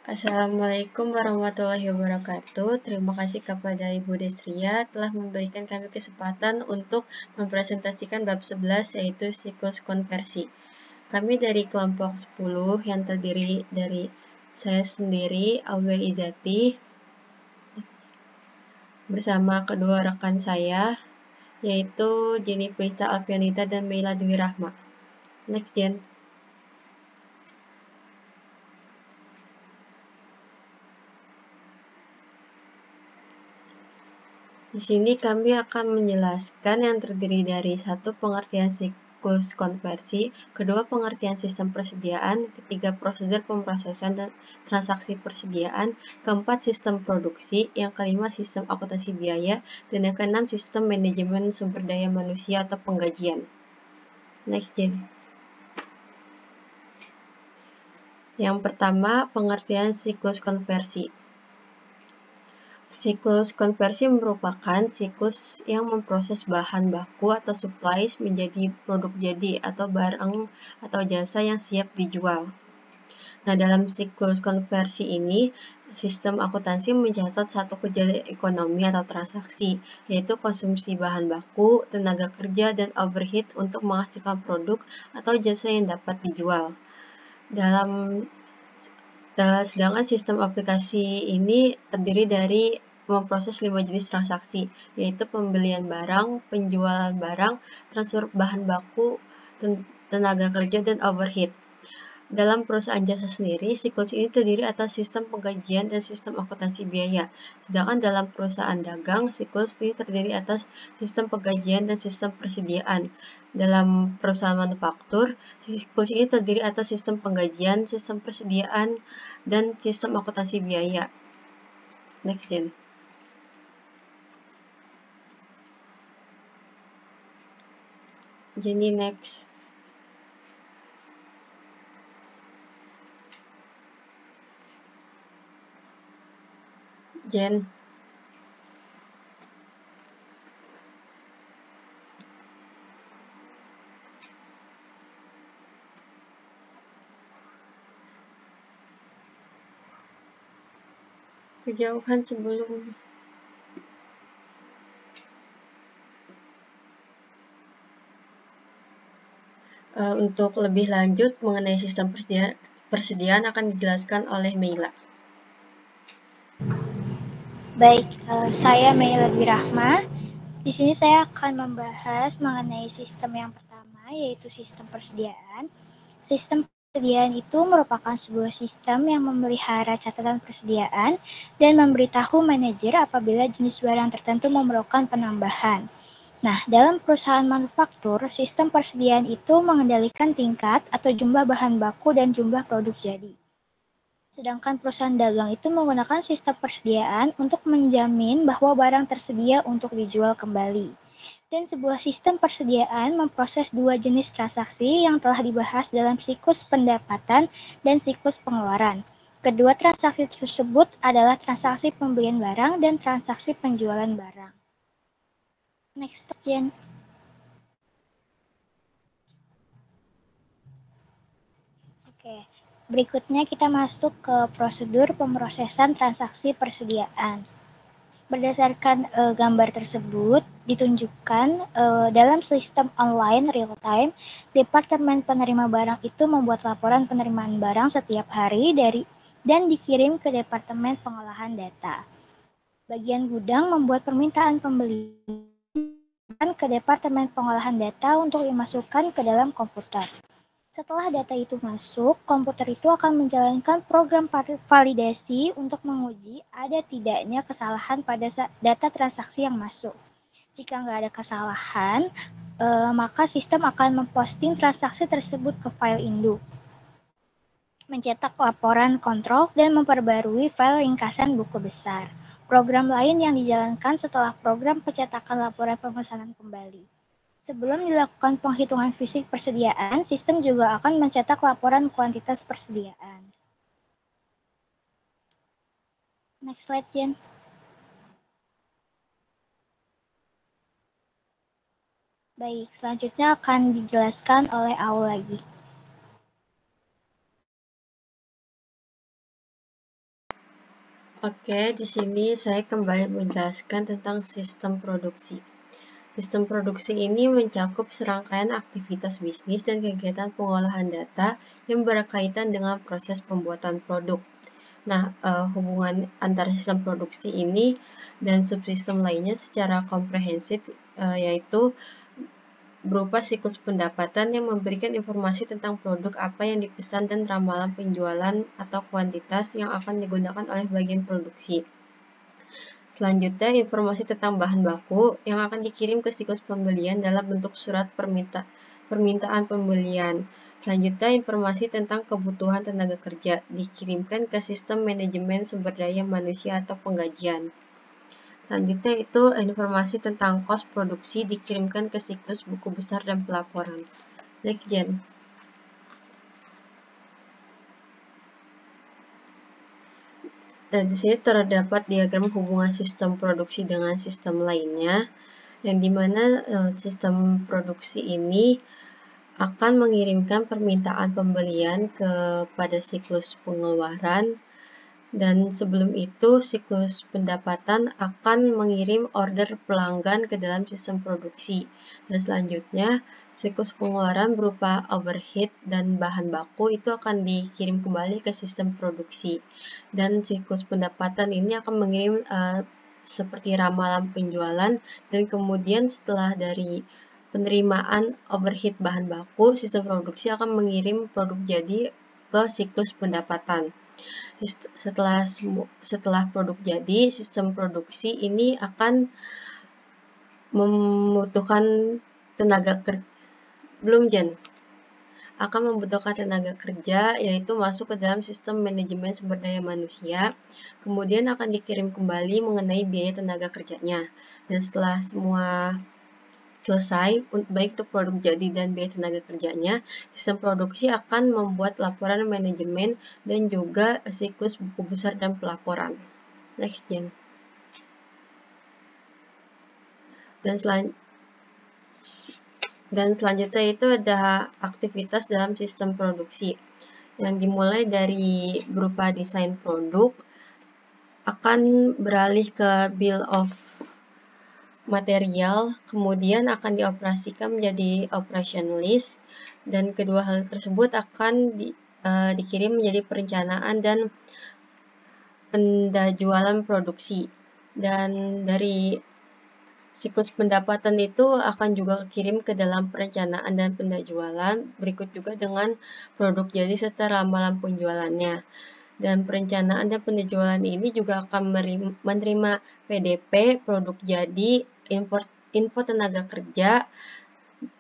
Assalamualaikum warahmatullahi wabarakatuh. Terima kasih kepada Ibu Desria telah memberikan kami kesempatan untuk mempresentasikan bab 11 yaitu siklus konversi. Kami dari kelompok 10 yang terdiri dari saya sendiri, Aulia Izati, bersama kedua rekan saya yaitu Jenny Prista Alfianita dan Meila Dwi Rahma. Next, Jen. Di sini kami akan menjelaskan yang terdiri dari satu pengertian siklus konversi, kedua pengertian sistem persediaan, ketiga prosedur pemrosesan dan transaksi persediaan, keempat sistem produksi, yang kelima sistem akuntansi biaya, dan yang keenam sistem manajemen sumber daya manusia atau penggajian. Next, Jen. Yang pertama, pengertian siklus konversi. Siklus konversi merupakan siklus yang memproses bahan baku atau supplies menjadi produk jadi atau barang atau jasa yang siap dijual. Nah, dalam siklus konversi ini, sistem akuntansi mencatat satu kejadian ekonomi atau transaksi, yaitu konsumsi bahan baku, tenaga kerja, dan overhead untuk menghasilkan produk atau jasa yang dapat dijual. Sedangkan sistem aplikasi ini terdiri dari memproses 5 jenis transaksi, yaitu pembelian barang, penjualan barang, transfer bahan baku, tenaga kerja, dan overhead. Dalam perusahaan jasa sendiri, siklus ini terdiri atas sistem penggajian dan sistem akuntansi biaya. Sedangkan dalam perusahaan dagang, siklus ini terdiri atas sistem penggajian dan sistem persediaan. Dalam perusahaan manufaktur, siklus ini terdiri atas sistem penggajian, sistem persediaan, dan sistem akuntansi biaya. Next, Jen. Jenny, next. Jen. Kejauhan sebelum. Untuk lebih lanjut mengenai sistem persediaan akan dijelaskan oleh Meila. Baik, saya Meila Dwi Rahma. Di sini saya akan membahas mengenai sistem yang pertama, yaitu sistem persediaan. Sistem persediaan itu merupakan sebuah sistem yang memelihara catatan persediaan dan memberitahu manajer apabila jenis barang tertentu memerlukan penambahan. Nah, dalam perusahaan manufaktur, sistem persediaan itu mengendalikan tingkat atau jumlah bahan baku dan jumlah produk jadi. Sedangkan perusahaan dagang itu menggunakan sistem persediaan untuk menjamin bahwa barang tersedia untuk dijual kembali. Dan sebuah sistem persediaan memproses dua jenis transaksi yang telah dibahas dalam siklus pendapatan dan siklus pengeluaran. Kedua transaksi tersebut adalah transaksi pembelian barang dan transaksi penjualan barang. Next, Jen. Oke, berikutnya kita masuk ke prosedur pemrosesan transaksi persediaan. Berdasarkan gambar tersebut, ditunjukkan dalam sistem online real time, Departemen Penerima Barang itu membuat laporan penerimaan barang setiap hari dan dikirim ke Departemen Pengolahan Data. Bagian gudang membuat permintaan pembelian ke Departemen Pengolahan Data untuk dimasukkan ke dalam komputer. Setelah data itu masuk, komputer itu akan menjalankan program validasi untuk menguji ada tidaknya kesalahan pada data transaksi yang masuk. Jika nggak ada kesalahan, maka sistem akan memposting transaksi tersebut ke file induk, mencetak laporan kontrol, dan memperbarui file ringkasan buku besar. Program lain yang dijalankan setelah program pencetakan laporan pemesanan kembali. Sebelum dilakukan penghitungan fisik persediaan, sistem juga akan mencetak laporan kuantitas persediaan. Next slide, Jen. Baik, selanjutnya akan dijelaskan oleh Aul lagi. Oke, di sini saya kembali menjelaskan tentang sistem produksi. Sistem produksi ini mencakup serangkaian aktivitas bisnis dan kegiatan pengolahan data yang berkaitan dengan proses pembuatan produk. Nah, hubungan antara sistem produksi ini dan subsistem lainnya secara komprehensif yaitu berupa siklus pendapatan yang memberikan informasi tentang produk apa yang dipesan dan ramalan penjualan atau kuantitas yang akan digunakan oleh bagian produksi. Selanjutnya, informasi tentang bahan baku yang akan dikirim ke siklus pembelian dalam bentuk surat permintaan pembelian. Selanjutnya, informasi tentang kebutuhan tenaga kerja dikirimkan ke sistem manajemen sumber daya manusia atau penggajian. Selanjutnya itu informasi tentang kos produksi dikirimkan ke siklus buku besar dan pelaporan. Next gen. Nah, di sini terdapat diagram hubungan sistem produksi dengan sistem lainnya, yang dimana sistem produksi ini akan mengirimkan permintaan pembelian kepada siklus pengeluaran, dan sebelum itu siklus pendapatan akan mengirim order pelanggan ke dalam sistem produksi. Dan selanjutnya siklus pengeluaran berupa overhead dan bahan baku itu akan dikirim kembali ke sistem produksi. Dan siklus pendapatan ini akan mengirim seperti ramalan penjualan, dan kemudian setelah dari penerimaan overhead bahan baku, sistem produksi akan mengirim produk jadi ke siklus pendapatan. Setelah produk jadi, sistem produksi ini akan membutuhkan tenaga kerja, akan membutuhkan tenaga kerja, yaitu masuk ke dalam sistem manajemen sumber daya manusia, kemudian akan dikirim kembali mengenai biaya tenaga kerjanya. Dan setelah semua selesai, baik itu produk jadi dan biaya tenaga kerjanya, sistem produksi akan membuat laporan manajemen dan juga siklus buku besar dan pelaporan. Next gen. Dan selanjutnya itu ada aktivitas dalam sistem produksi, yang dimulai dari berupa desain produk, akan beralih ke bill of material, kemudian akan dioperasikan menjadi operation list, dan kedua hal tersebut akan dikirim menjadi perencanaan dan pendajualan produksi. Dan dari siklus pendapatan itu akan juga kirim ke dalam perencanaan dan pendajualan, berikut juga dengan produk jadi serta ramalan penjualannya. Dan perencanaan dan penjualan ini juga akan menerima PDP, produk jadi, info tenaga kerja,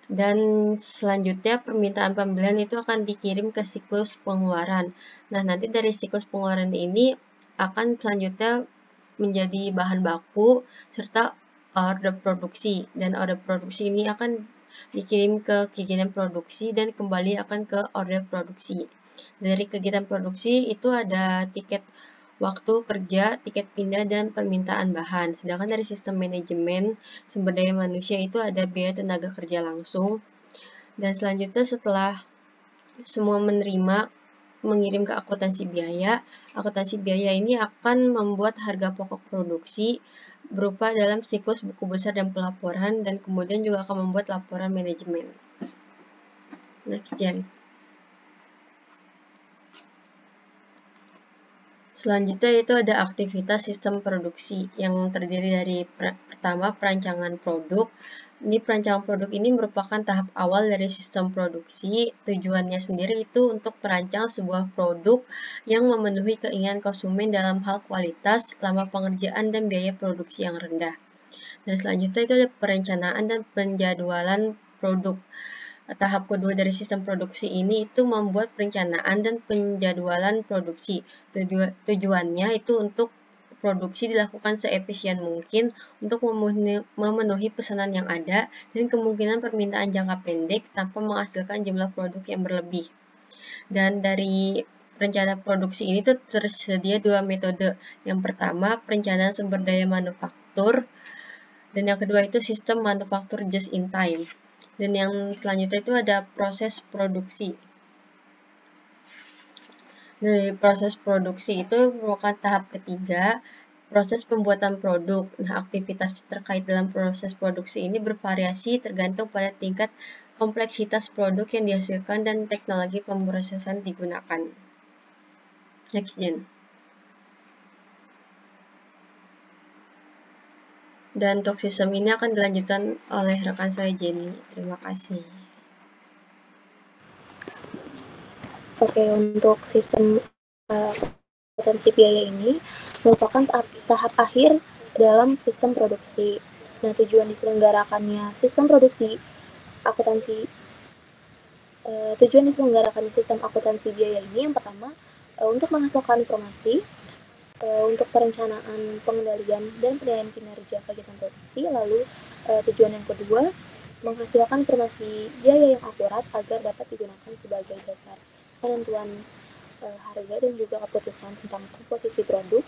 dan selanjutnya permintaan pembelian itu akan dikirim ke siklus pengeluaran. Nah, nanti dari siklus pengeluaran ini akan selanjutnya menjadi bahan baku serta order produksi, dan order produksi ini akan dikirim ke kegiatan produksi dan kembali akan ke order produksi. Dari kegiatan produksi itu ada tiket waktu kerja, tiket pindah, dan permintaan bahan. Sedangkan dari sistem manajemen sumber daya manusia itu ada biaya tenaga kerja langsung. Dan selanjutnya setelah semua menerima, mengirim ke akuntansi biaya ini akan membuat harga pokok produksi berupa dalam siklus buku besar dan pelaporan, dan kemudian juga akan membuat laporan manajemen. Next gen. Selanjutnya itu ada aktivitas sistem produksi yang terdiri dari pertama perancangan produk. Ini perancangan produk ini merupakan tahap awal dari sistem produksi. Tujuannya sendiri itu untuk merancang sebuah produk yang memenuhi keinginan konsumen dalam hal kualitas, lama pengerjaan, dan biaya produksi yang rendah. Dan selanjutnya itu ada perencanaan dan penjadwalan produk. Tahap kedua dari sistem produksi ini itu membuat perencanaan dan penjadwalan produksi. Tujuannya itu untuk produksi dilakukan seefisien mungkin untuk memenuhi pesanan yang ada dan kemungkinan permintaan jangka pendek tanpa menghasilkan jumlah produk yang berlebih. Dan dari rencana produksi ini tuh tersedia dua metode. Yang pertama, perencanaan sumber daya manufaktur, dan yang kedua itu sistem manufaktur just in time. Dan yang selanjutnya itu ada proses produksi. Dari proses produksi itu merupakan tahap ketiga, proses pembuatan produk. Nah, aktivitas terkait dalam proses produksi ini bervariasi tergantung pada tingkat kompleksitas produk yang dihasilkan dan teknologi pemrosesan digunakan. Next, Jen. Dan untuk sistem ini akan dilanjutkan oleh rekan saya, Jenny. Terima kasih. Oke, untuk sistem akuntansi biaya ini merupakan tahap akhir dalam sistem produksi. Nah, tujuan diselenggarakannya sistem produksi akuntansi tujuan diselenggarakan sistem akuntansi biaya ini yang pertama untuk menghasilkan informasi untuk perencanaan, pengendalian, dan penilaian kinerja kegiatan produksi. Lalu tujuan yang kedua menghasilkan informasi biaya yang akurat agar dapat digunakan sebagai dasar penentuan harga dan juga keputusan tentang komposisi produk.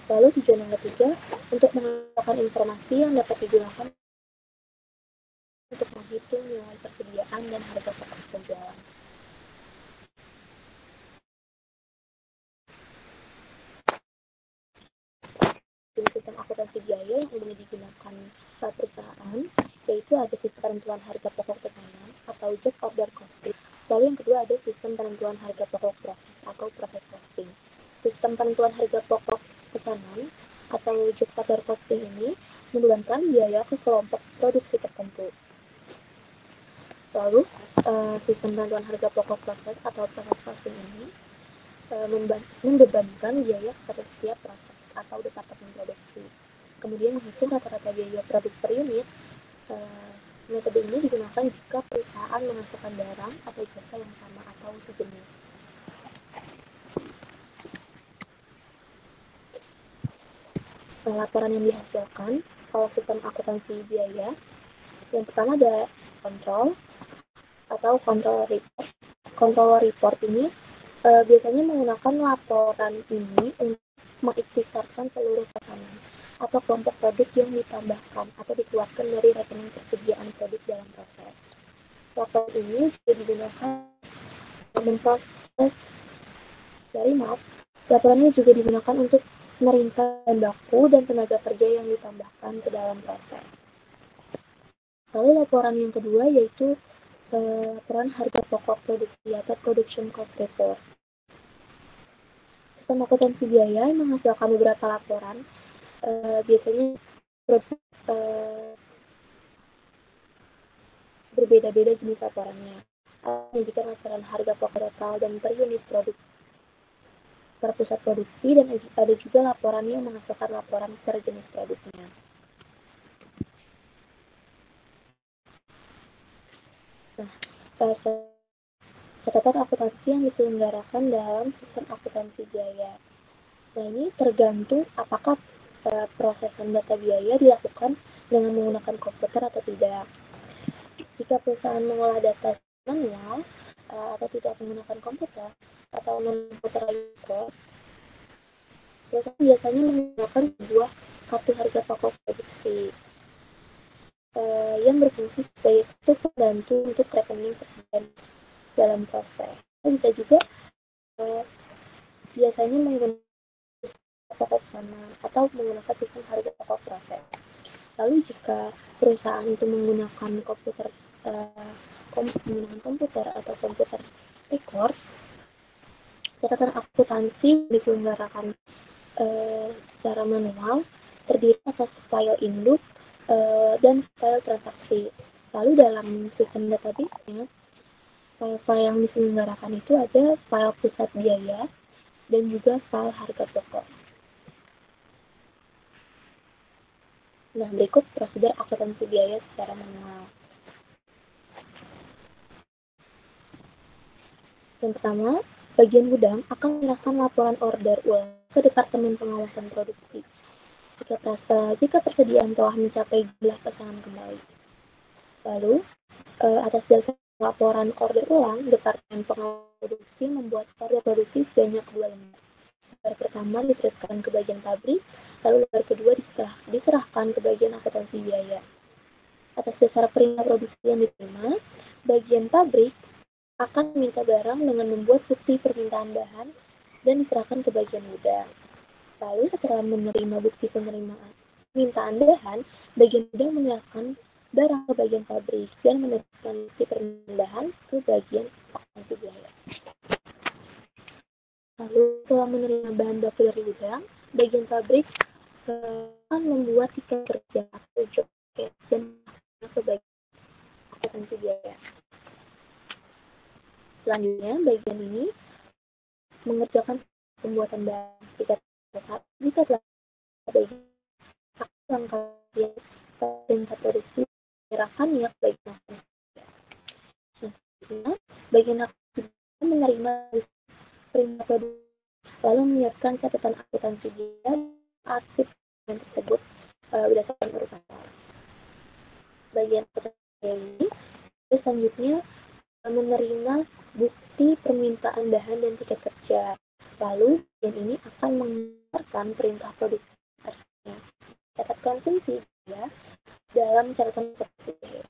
Lalu tujuan yang ketiga untuk menghasilkan informasi yang dapat digunakan untuk menghitung nilai persediaan dan harga pokok penjualan. Sistem akuntansi biaya yang umumnya digunakan perusahaan, yaitu ada sistem penentuan harga pokok pesanan atau job order costing. Lalu yang kedua ada sistem penentuan harga pokok proses atau proses costing. Sistem penentuan harga pokok pesanan atau job order costing ini membebankan biaya ke kelompok produksi tertentu. Lalu sistem penentuan harga pokok proses atau proses costing ini membebankan biaya kepada setiap proses atau departemen produksi. Kemudian menghitung rata-rata biaya produk per unit. Metode ini digunakan jika perusahaan menghasilkan barang atau jasa yang sama atau sejenis. Laporan yang dihasilkan oleh sistem akuntansi biaya, yang pertama ada kontrol atau control report. Control report ini biasanya menggunakan laporan ini untuk mengiktisarkan seluruh pesanan atau kelompok produk yang ditambahkan atau dikeluarkan dari rekening persediaan produk dalam proses. Laporan ini juga digunakan memproses laporan ini juga digunakan untuk meringkas bahan baku dan tenaga kerja yang ditambahkan ke dalam proses. Lalu laporan yang kedua yaitu laporan harga pokok produksi atau production cost report. Sistem akuntansi biaya menghasilkan beberapa laporan, biasanya berbeda-beda jenis laporannya. Menunjukkan laporan harga pokok total dan per unit produk per pusat produksi, dan ada juga laporan yang menghasilkan laporan per jenis produknya. Nah, catatan akuntansi yang diselenggarakan dalam sistem akuntansi biaya. Nah, ini tergantung apakah prosesan data biaya dilakukan dengan menggunakan komputer atau tidak. Jika perusahaan mengolah data manual atau tidak menggunakan komputer atau non-komputer report, perusahaan biasanya menggunakan sebuah kartu harga pokok produksi yang berfungsi sebagai kartu pembantu untuk rekening persediaan dalam proses. Bisa juga biasanya menggunakan sistem pokok pesanan atau menggunakan sistem harga pokok proses. Lalu jika perusahaan itu menggunakan komputer atau komputer record, catatan akuntansi diselenggarakan secara manual, terdiri atas file induk dan file transaksi. Lalu dalam sistem database-nya, file-file yang diselenggarakan itu ada file pusat biaya dan juga file harga pokok. Nah, berikut prosedur akuntansi biaya secara manual. Yang pertama, bagian gudang akan menyerahkan laporan order ulang ke Departemen Pengawasan Produksi jika persediaan telah mencapai jumlah pesanan kembali. Lalu, atas dasar laporan order ulang, Departemen Pengawasan Produksi membuat order produksi sebanyak 2 lembar. Lembar pertama diteruskan ke bagian pabrik, lalu lembar kedua diserahkan ke bagian akuntansi biaya. Atas dasar perintah produksi yang diterima, bagian pabrik akan meminta barang dengan membuat bukti permintaan bahan dan diserahkan ke bagian gudang. Lalu setelah menerima bukti penerimaan permintaan bahan, bagian gudang menyerahkan barang ke bagian pabrik dan meneruskan bukti permintaan bahan ke bagian akuntansi biaya. Lalu setelah menerima bahan baku dari gudang, bagian pabrik akan membuat tiket kerja atau job ticket dan ke bagian akuntansi biaya. Selanjutnya, bagian ini mengerjakan pembuatan bahan tiket tetap jika telah bagian langkah perintah produksi menyerahkannya ke bagian akuntansi. Selanjutnya, bagian akuntansi menerima perintah produksi lalu menyiapkan catatan akuntansi biaya arsip tersebut berdasarkan urutan. Bagian akuntansi ini selanjutnya menerima bukti permintaan bahan dan tiket kerja. Lalu bagian ini akan mengeluarkan perintah produksi catat konsumsi ya dalam catatan produksi.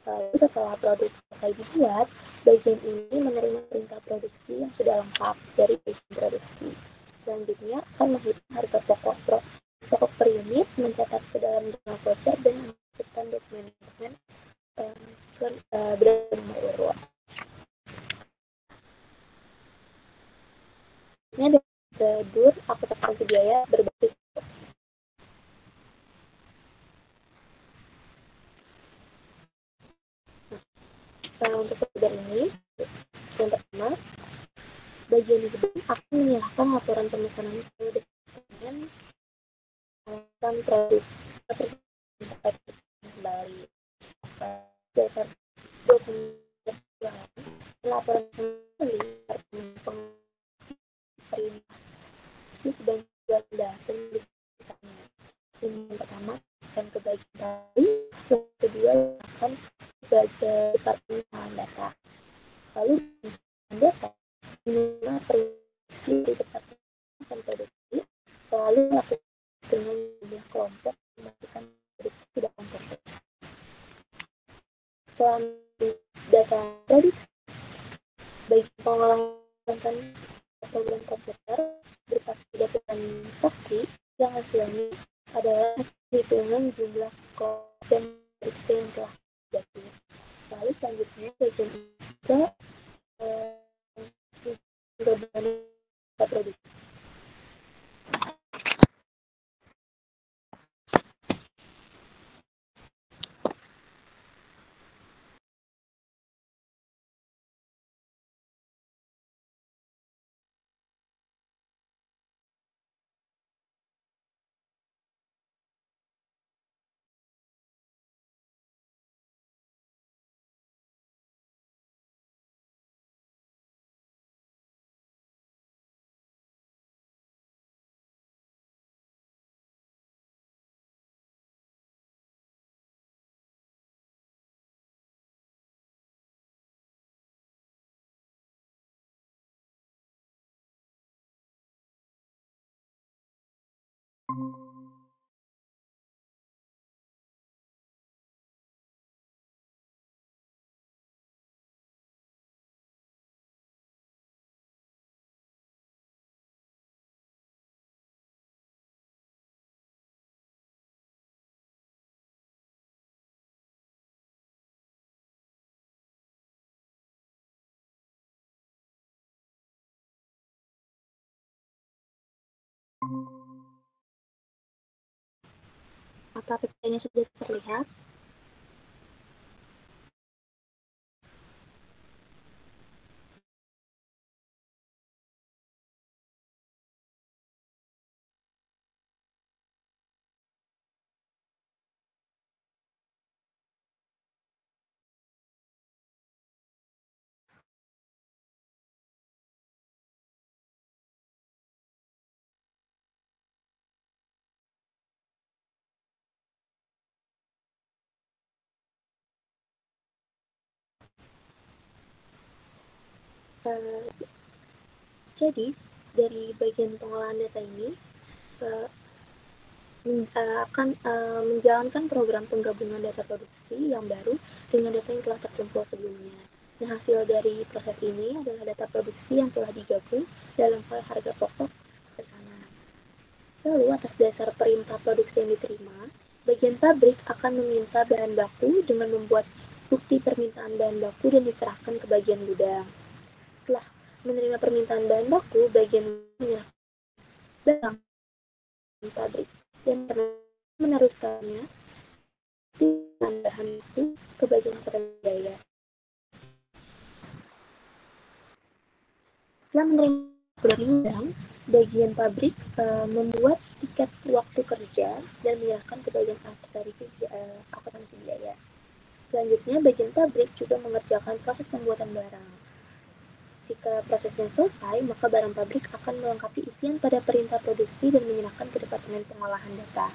Lalu setelah produk selesai dibuat, bagian ini menerima perintah produksi yang sudah lengkap dari bagian produksi. Selanjutnya akan menghitung harga pokok per unit, mencatat ke dalam jurnal voucher dan memasukkan dokumen-dokumen berdasarkan nomor urut. Ini ada prosedur akuntansi biaya berbasis untuk prosedur ini, yang pertama, bagian gudang akan menyerahkan laporan pemesanan ke departemen alasan produk kembali dasar dokumen laporan pembeli ini sebagai dasar yang pertama akan ke bagian tadi, yang kedua akan sebagai departemen data. Lalu data menerima produksi di departemen produksi, lalu melakukan dengan jumlah kelompok memastikan produksi tidak kompleks. Setelah data produksi, bagi pengolahan program komputer berupa data saksi yang hasilnya adalah hitungan jumlah kelompok dan produksi yang telah terjadi. Lalu selanjutnya bagian ke gabungan produksi. Apa petanya sudah terlihat? Jadi dari bagian pengolahan data ini akan menjalankan program penggabungan data produksi yang baru dengan data yang telah terkumpul sebelumnya. Nah, hasil dari proses ini adalah data produksi yang telah digabung dalam file harga pokok pesanan. Lalu, atas dasar perintah produksi yang diterima, bagian pabrik akan meminta bahan baku dengan membuat bukti permintaan bahan baku dan diserahkan ke bagian gudang. Setelah menerima permintaan bahan baku, bagian menyerahkan pabrik dan meneruskannya dengan bahan baku ke bagian pembelian. Setelah menerima dari gudang, bagian pabrik membuat tiket waktu kerja dan menyerahkan ke bagian akuntansi biaya. Selanjutnya, bagian pabrik juga mengerjakan proses pembuatan barang. Jika prosesnya selesai, maka barang pabrik akan melengkapi isian pada perintah produksi dan menyerahkan ke Departemen Pengolahan Data.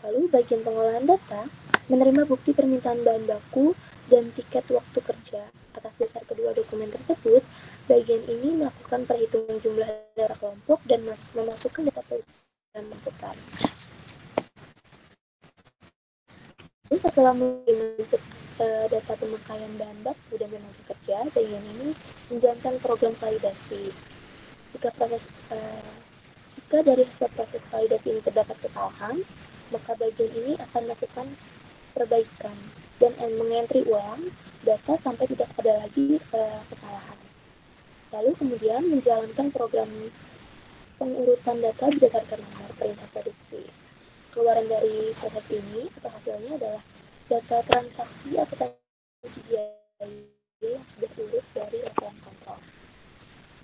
Lalu, bagian pengolahan data menerima bukti permintaan bahan baku dan tiket waktu kerja. Atas dasar kedua dokumen tersebut, bagian ini melakukan perhitungan jumlah data kelompok dan memasukkan data produksi dalam komputer. Lalu setelah menyebut data pemakaian bahan baku dan tenaga kerja, bagian ini menjalankan program validasi. Jika dari hasil proses validasi ini terdapat kesalahan, maka bagian ini akan melakukan perbaikan dan mengentri ulang data sampai tidak ada lagi kesalahan. Lalu kemudian menjalankan program pengurutan data berdasarkan nomor perintah produksi. Keluaran dari proses ini atau hasilnya adalah data transaksi atau transaksi biaya yang sudah diurut dari laporan kontrol.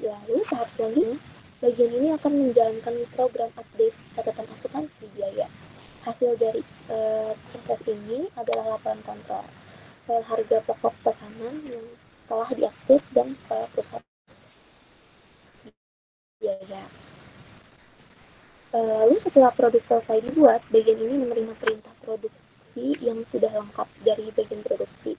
Lalu tahap selanjutnya, bagian ini akan menjalankan program update catatan akuntansi biaya. Hasil dari proses ini adalah laporan kontrol, file harga pokok pesanan yang telah diupdate dan file pusat biaya. Lalu setelah produk selesai dibuat, bagian ini menerima perintah produksi yang sudah lengkap dari bagian produksi.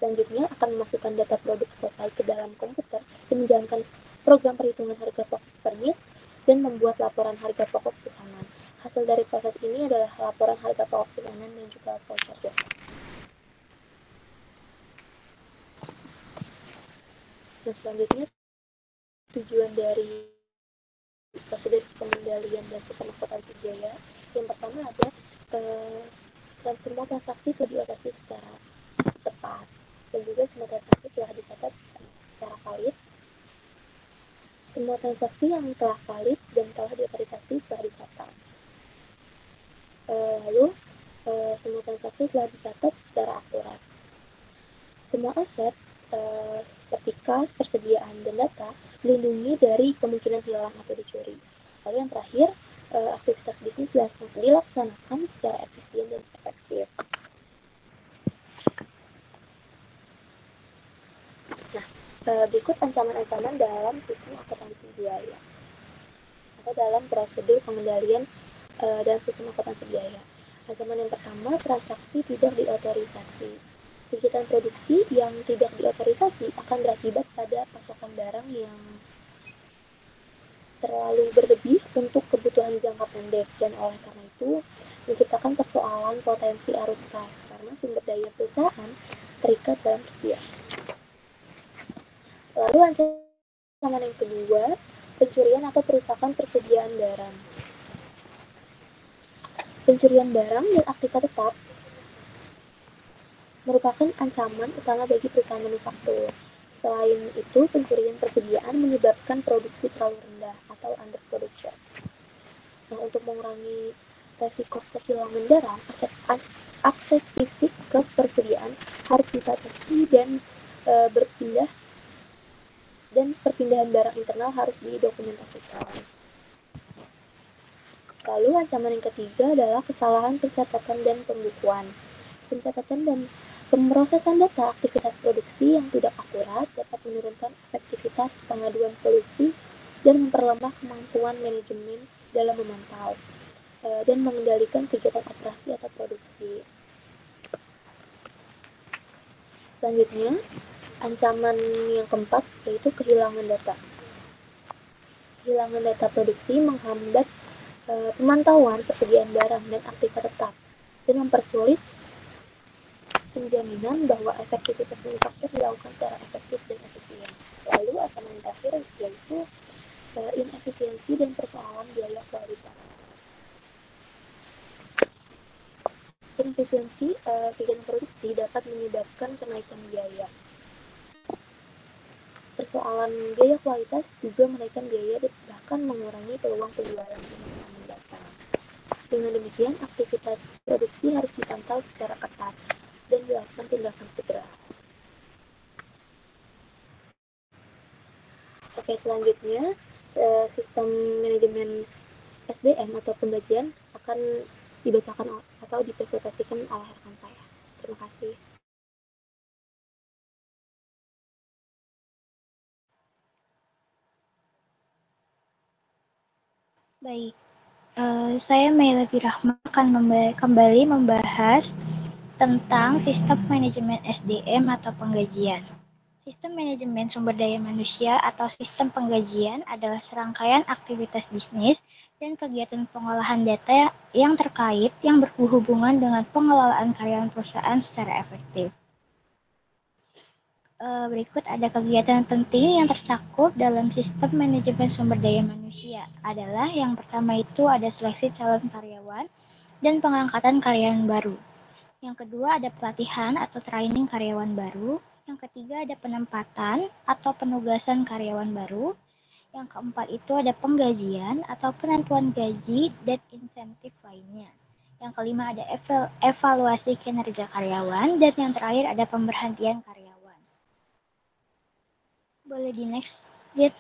Selanjutnya akan memasukkan data produk selesai ke dalam komputer dan menjalankan program perhitungan harga pokok per unit dan membuat laporan harga pokok pesanan. Hasil dari proses ini adalah laporan harga pokok pesanan dan juga voucher jasa. Nah, selanjutnya tujuan dari prosedur pengendalian dan sistem akuntansi biaya yang pertama adalah dan semua transaksi telah dioperasi secara tepat dan juga semua transaksi telah dicatat secara valid. Semua transaksi yang telah valid dan telah diotorisasi telah dicatat. Lalu semua transaksi telah dicatat secara akurat. Semua aset seperti kas, persediaan, dan data dilindungi dari kemungkinan hilang atau dicuri. Lalu yang terakhir, aktivitas bisnis dilaksanakan secara efisien dan efektif. Nah, berikut ancaman-ancaman dalam sistem akuntansi biaya atau dalam prosedur pengendalian dalam sistem akuntansi biaya. Ancaman yang pertama, transaksi tidak diotorisasi. Kegiatan produksi yang tidak diotorisasi akan berakibat pada pasokan barang yang terlalu berlebih untuk kebutuhan jangka pendek dan oleh karena itu menciptakan persoalan potensi arus kas karena sumber daya perusahaan terikat dalam persediaan. Lalu ancaman yang kedua, pencurian atau perusakan persediaan barang. Pencurian barang dan aktiva tetap merupakan ancaman utama bagi perusahaan manufaktur. Selain itu, pencurian persediaan menyebabkan produksi terlalu rendah atau underproduction. Nah, untuk mengurangi resiko kehilangan barang, akses fisik ke persediaan harus dibatasi dan perpindahan barang internal harus didokumentasikan. Lalu ancaman yang ketiga adalah kesalahan pencatatan dan pembukuan. Pencatatan dan pemrosesan data aktivitas produksi yang tidak akurat dapat menurunkan efektivitas pengaduan produksi dan memperlemah kemampuan manajemen dalam memantau dan mengendalikan kegiatan operasi atau produksi. Selanjutnya, ancaman yang keempat yaitu kehilangan data. Kehilangan data produksi menghambat pemantauan persediaan barang dan aktiva tetap dan mempersulit penjaminan bahwa efektivitas manufaktur dilakukan secara efektif dan efisien. Lalu ancaman yang terakhir yaitu inefisiensi dan persoalan biaya kualitas. Inefisiensi kegiatan produksi dapat menyebabkan kenaikan biaya. Persoalan biaya kualitas juga menaikkan biaya dan bahkan mengurangi peluang penjualan di masa mendatang. Dengan demikian, aktivitas produksi harus dipantau secara ketat dan dilakukan tindakan segera. Oke, selanjutnya sistem manajemen SDM atau penggajian akan dibacakan atau dipresentasikan oleh rekan saya. Terima kasih. Baik, saya Mailabi Rahma akan kembali membahas tentang sistem manajemen SDM atau penggajian. Sistem manajemen sumber daya manusia atau sistem penggajian adalah serangkaian aktivitas bisnis dan kegiatan pengolahan data yang terkait yang berhubungan dengan pengelolaan karyawan perusahaan secara efektif. Berikut ada kegiatan penting yang tercakup dalam sistem manajemen sumber daya manusia. Adalah yang pertama itu ada seleksi calon karyawan dan pengangkatan karyawan baru. Yang kedua ada pelatihan atau training karyawan baru. Yang ketiga ada penempatan atau penugasan karyawan baru. Yang keempat itu ada penggajian atau penentuan gaji dan insentif lainnya. Yang kelima ada evaluasi kinerja karyawan. Dan yang terakhir ada pemberhentian karyawan. Boleh di next, Jet.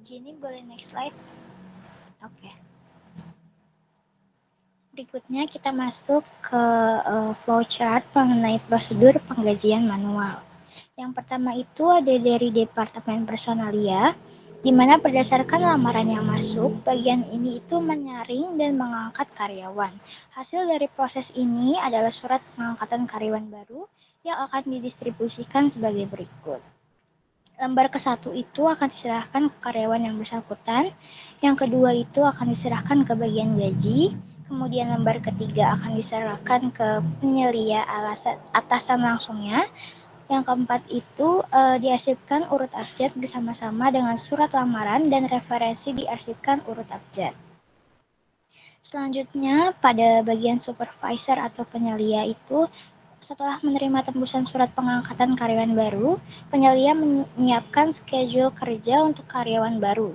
Jenny boleh next slide. Oke. Berikutnya kita masuk ke flowchart mengenai prosedur penggajian manual. Yang pertama itu ada dari Departemen Personalia, di mana berdasarkan lamaran yang masuk, bagian ini itu menyaring dan mengangkat karyawan. Hasil dari proses ini adalah surat pengangkatan karyawan baru yang akan didistribusikan sebagai berikut. Lembar ke-1 itu akan diserahkan ke karyawan yang bersangkutan, yang kedua itu akan diserahkan ke bagian gaji, kemudian lembar ketiga akan diserahkan ke penyelia atasan langsungnya, yang keempat itu diarsipkan urut abjad bersama-sama dengan surat lamaran dan referensi diarsipkan urut abjad. Selanjutnya pada bagian supervisor atau penyelia itu setelah menerima tembusan surat pengangkatan karyawan baru, penyelia menyiapkan schedule kerja untuk karyawan baru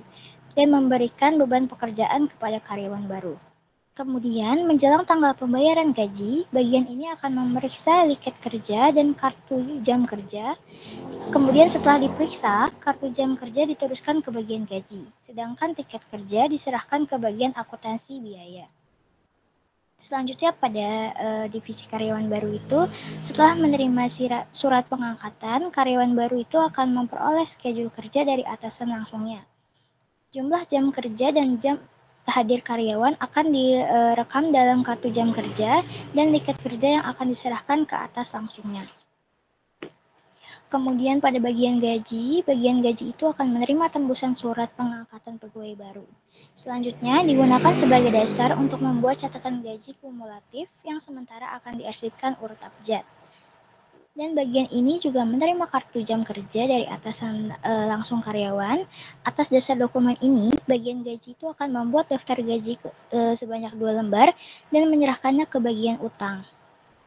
dan memberikan beban pekerjaan kepada karyawan baru. Kemudian, menjelang tanggal pembayaran gaji, bagian ini akan memeriksa liket kerja dan kartu jam kerja. Kemudian setelah diperiksa, kartu jam kerja diteruskan ke bagian gaji, sedangkan tiket kerja diserahkan ke bagian akuntansi biaya. Selanjutnya pada divisi karyawan baru itu, setelah menerima surat pengangkatan, karyawan baru itu akan memperoleh schedule kerja dari atasan langsungnya. Jumlah jam kerja dan jam hadir karyawan akan direkam dalam kartu jam kerja dan liket kerja yang akan diserahkan ke atas langsungnya. Kemudian pada bagian gaji itu akan menerima tembusan surat pengangkatan pegawai baru. Selanjutnya digunakan sebagai dasar untuk membuat catatan gaji kumulatif yang sementara akan diarsipkan urut abjad. Dan bagian ini juga menerima kartu jam kerja dari atasan langsung karyawan. Atas dasar dokumen ini, bagian gaji itu akan membuat daftar gaji sebanyak 2 lembar dan menyerahkannya ke bagian utang.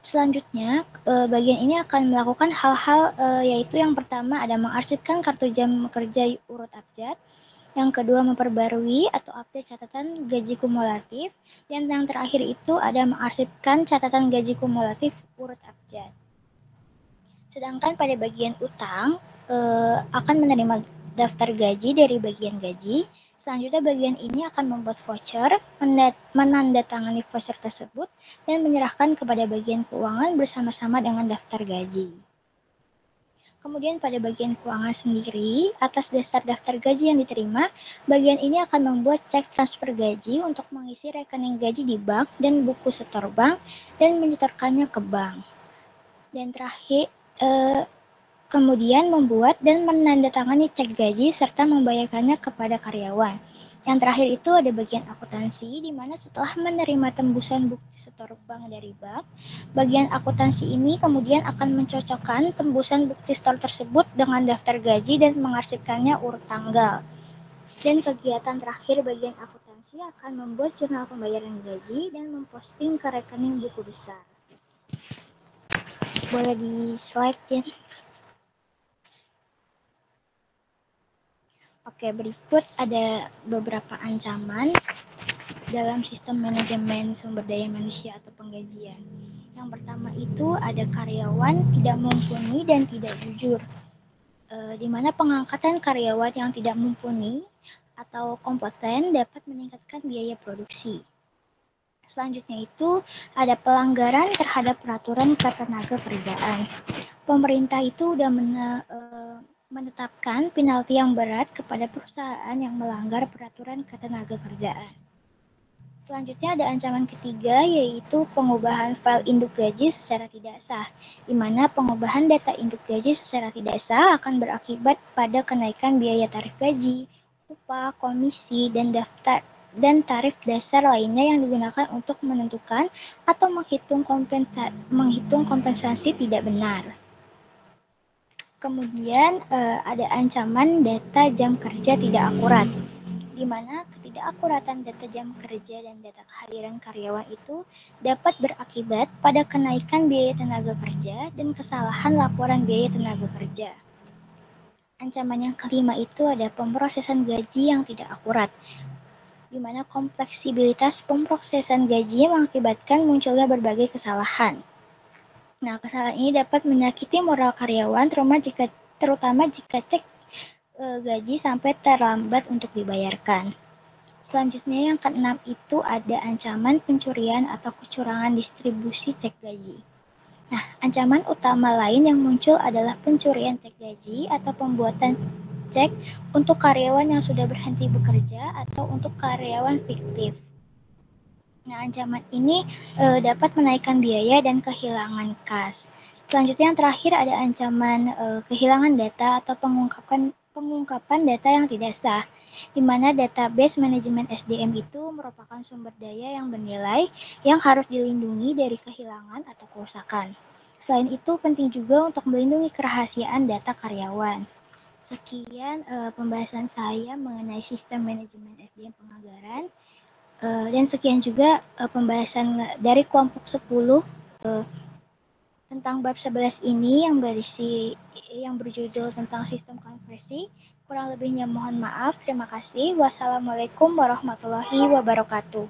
Selanjutnya, bagian ini akan melakukan hal-hal yaitu yang pertama ada mengarsipkan kartu jam kerja urut abjad, yang kedua memperbarui atau update catatan gaji kumulatif, dan yang terakhir itu ada mengarsipkan catatan gaji kumulatif urut abjad. Sedangkan pada bagian utang akan menerima daftar gaji dari bagian gaji. Selanjutnya bagian ini akan membuat voucher, menandatangani voucher tersebut, dan menyerahkan kepada bagian keuangan bersama-sama dengan daftar gaji. Kemudian pada bagian keuangan sendiri, atas dasar daftar gaji yang diterima, bagian ini akan membuat cek transfer gaji untuk mengisi rekening gaji di bank dan buku setor bank dan menyetorkannya ke bank. Dan terakhir, kemudian membuat dan menandatangani cek gaji serta membayarkannya kepada karyawan. Yang terakhir itu ada bagian akuntansi, di mana setelah menerima tembusan bukti setor bank dari bank, bagian akuntansi ini kemudian akan mencocokkan tembusan bukti setor tersebut dengan daftar gaji dan mengarsipkannya urut tanggal. Dan kegiatan terakhir bagian akuntansi akan membuat jurnal pembayaran gaji dan memposting ke rekening buku besar. Boleh di slide, Jen? Oke, berikut ada beberapa ancaman dalam sistem manajemen sumber daya manusia atau penggajian. Yang pertama itu ada karyawan tidak mumpuni dan tidak jujur, di mana pengangkatan karyawan yang tidak mumpuni atau kompeten dapat meningkatkan biaya produksi. Selanjutnya itu ada pelanggaran terhadap peraturan ketenagakerjaan. Pemerintah itu sudah menetapkan penalti yang berat kepada perusahaan yang melanggar peraturan ketenagakerjaan. Selanjutnya ada ancaman ketiga, yaitu pengubahan file induk gaji secara tidak sah, di mana pengubahan data induk gaji secara tidak sah akan berakibat pada kenaikan biaya tarif gaji, upah, komisi, dan tarif dasar lainnya yang digunakan untuk menentukan atau menghitung kompensasi tidak benar. Kemudian ada ancaman data jam kerja tidak akurat, di mana ketidakakuratan data jam kerja dan data kehadiran karyawan itu dapat berakibat pada kenaikan biaya tenaga kerja dan kesalahan laporan biaya tenaga kerja. Ancaman yang kelima itu ada pemrosesan gaji yang tidak akurat, di mana kompleksibilitas pemrosesan gaji mengakibatkan munculnya berbagai kesalahan. Nah, kesalahan ini dapat menyakiti moral karyawan, terutama jika cek gaji sampai terlambat untuk dibayarkan. Selanjutnya yang keenam itu ada ancaman pencurian atau kecurangan distribusi cek gaji. Nah, ancaman utama lain yang muncul adalah pencurian cek gaji atau pembuatan cek untuk karyawan yang sudah berhenti bekerja atau untuk karyawan fiktif. Nah, ancaman ini dapat menaikkan biaya dan kehilangan kas. Selanjutnya yang terakhir ada ancaman kehilangan data atau pengungkapan data yang tidak sah, di mana database manajemen SDM itu merupakan sumber daya yang bernilai yang harus dilindungi dari kehilangan atau kerusakan. Selain itu, penting juga untuk melindungi kerahasiaan data karyawan. Sekian pembahasan saya mengenai sistem manajemen SDM penganggaran. Dan sekian juga pembahasan dari kelompok 10 tentang bab 11 ini yang berjudul tentang sistem konversi. Kurang lebihnya mohon maaf. Terima kasih. Wassalamualaikum warahmatullahi wabarakatuh.